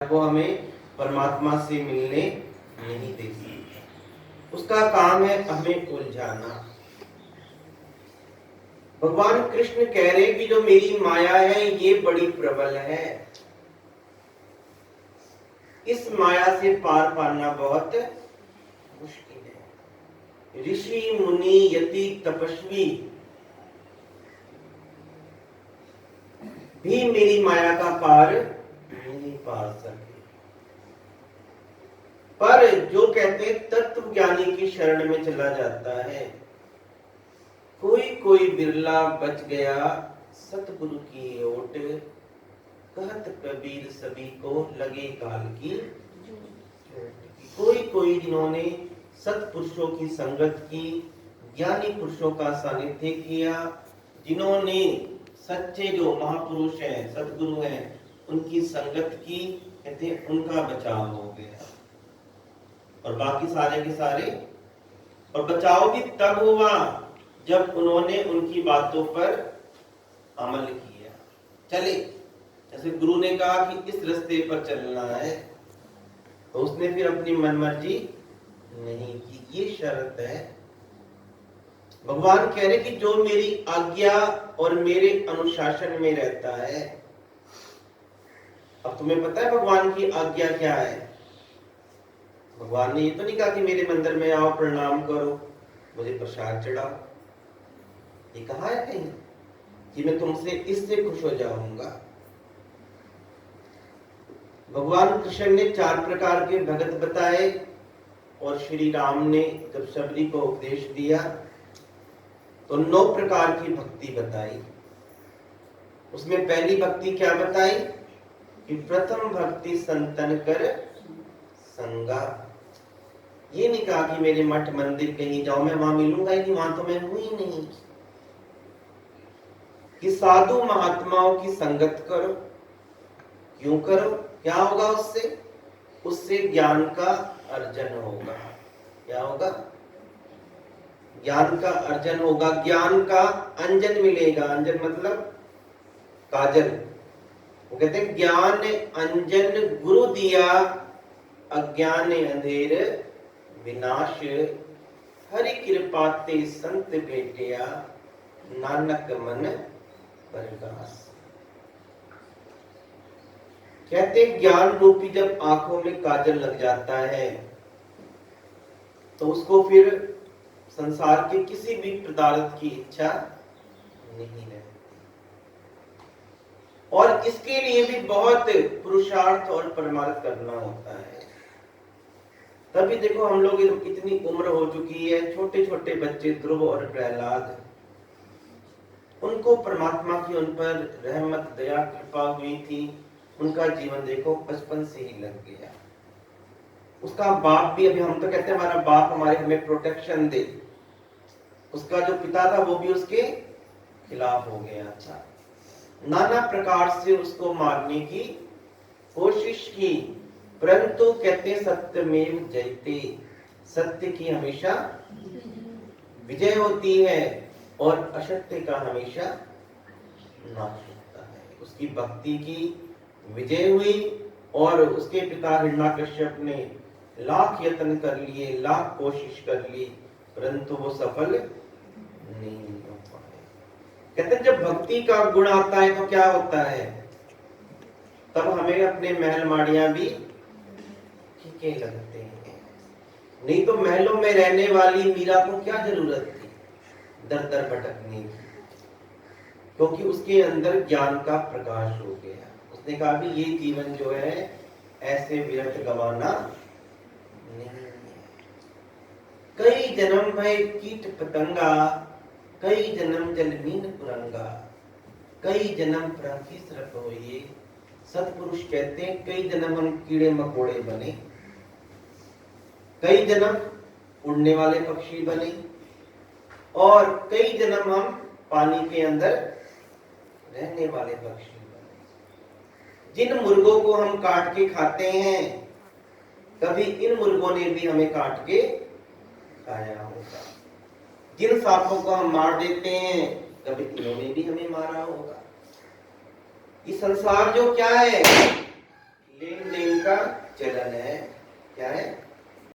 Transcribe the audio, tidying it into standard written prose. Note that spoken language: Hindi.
वो हमें परमात्मा से मिलने नहीं देती। उसका काम है हमें उलझाना। भगवान कृष्ण कह रहे कि जो मेरी माया है ये बड़ी प्रबल है, इस माया से पार पाना बहुत मुश्किल है। ऋषि मुनि यति तपस्वी भी मेरी माया का पार नहीं पा सके। पर जो कहते तत्व ज्ञानी की शरण में चला जाता है, कोई कोई बिरला बच गया सतगुरु की ओट, कहत कबीर सभी को लगे काल की चोट। कोई कोई जिन्होंने सत्पुरुषों की संगत की, ज्ञानी पुरुषों का सानिध्य किया, जिन्होंने सच्चे जो महापुरुष हैं सतगुरु हैं उनकी संगत की, कहते उनका बचाव हो गया। और बाकी सारे के सारे, और बचाव भी तब हुआ जब उन्होंने उनकी बातों पर अमल किया। चले, जैसे गुरु ने कहा कि इस रास्ते पर चलना है, तो उसने फिर अपनी मनमर्जी नहीं की, ये शर्त है। भगवान कह रहे कि जो मेरी आज्ञा और मेरे अनुशासन में रहता है। अब तुम्हें पता है भगवान की आज्ञा क्या है? भगवान ने ये तो नहीं कहा कि मेरे मंदिर में आओ, प्रणाम करो, मुझे प्रसाद चढ़ाओ। ये कहा है कहीं कि मैं तुमसे इससे खुश हो जाऊंगा? भगवान कृष्ण ने 4 प्रकार के भगत बताए, और श्री राम ने जब सबरी को उपदेश दिया तो 9 प्रकार की भक्ति बताई। उसमें पहली भक्ति क्या बताई कि प्रथम भक्ति संतन कर संगा। ये नहीं कहा कि मेरे मठ मंदिर कहीं जाओ, मैं वहां मिलूंगा ही नहीं, वहां तो मैं हूं ही नहीं। कि साधु महात्माओं की संगत करो। क्यों करो? क्या होगा उससे? उससे ज्ञान का अर्जन होगा। क्या होगा? ज्ञान का अर्जन होगा, ज्ञान का अंजन मिलेगा। अंजन मतलब काजल। वो कहते हैं ज्ञान अंजन गुरु दिया, अज्ञान अंधेर विनाश, हरि कृपा ते संत भेटिया, नानक मन प्रकाश। कहते ज्ञान रूपी जब आंखों में काजल लग जाता है तो उसको फिर संसार के किसी भी पदार्थ की इच्छा नहीं रहती। और इसके लिए भी बहुत पुरुषार्थ और परमार्थ करना होता है। तभी देखो हम लोग इतनी उम्र हो चुकी है, छोटे छोटे बच्चे ध्रुव और प्रहलाद, उनको परमात्मा की उन पर रहमत दया कृपा हुई थी। उनका जीवन देखो बचपन से ही लग गया। उसका बाप भी, अभी हम तो कहते हैं हमारा बाप हमारे हमें प्रोटेक्शन दे, उसका जो पिता था वो भी उसके खिलाफ हो गया। अच्छा, नाना प्रकार से उसको मारने की कोशिश की, परंतु कहते सत्यमेव जयते, सत्य की हमेशा विजय होती है और असत्य का हमेशा नाश होता है। उसकी भक्ति की विजय हुई और उसके पिता हिरण्याकश्यप ने लाख यत्न कर लिए, लाख कोशिश कर ली, परंतु वो सफल नहीं हो पाए। कहते हैं जब भक्ति का गुण आता है तो क्या होता है? तब हमें अपने महल माड़ियां भी फीके लगते हैं। नहीं तो महलों में रहने वाली मीरा को क्या जरूरत थी दर दर भटकने की, क्योंकि उसके अंदर ज्ञान का प्रकाश हो गया। उसने कहा भी ये जीवन जो है ऐसे व्यर्थ गंवाना नहीं है। कई जन्म भय कीट पतंगा, कई जन्म जलमीन पुरंगा, कई जन्म प्रंखी सरप होइए। सतपुरुष कहते हैं कई जन्म हम कीड़े मकोड़े बने, कई जन्म उड़ने वाले पक्षी बने, और कई जन्म हम पानी के अंदर रहने वाले पक्षी बने। जिन मुर्गों को हम काट के खाते हैं, कभी इन मुर्गों ने भी हमें काट के खाया होगा। जिन सांपों को हम मार देते हैं, कभी इन्होंने भी हमें मारा होगा। ये संसार जो क्या है, लेन देन का चलन है।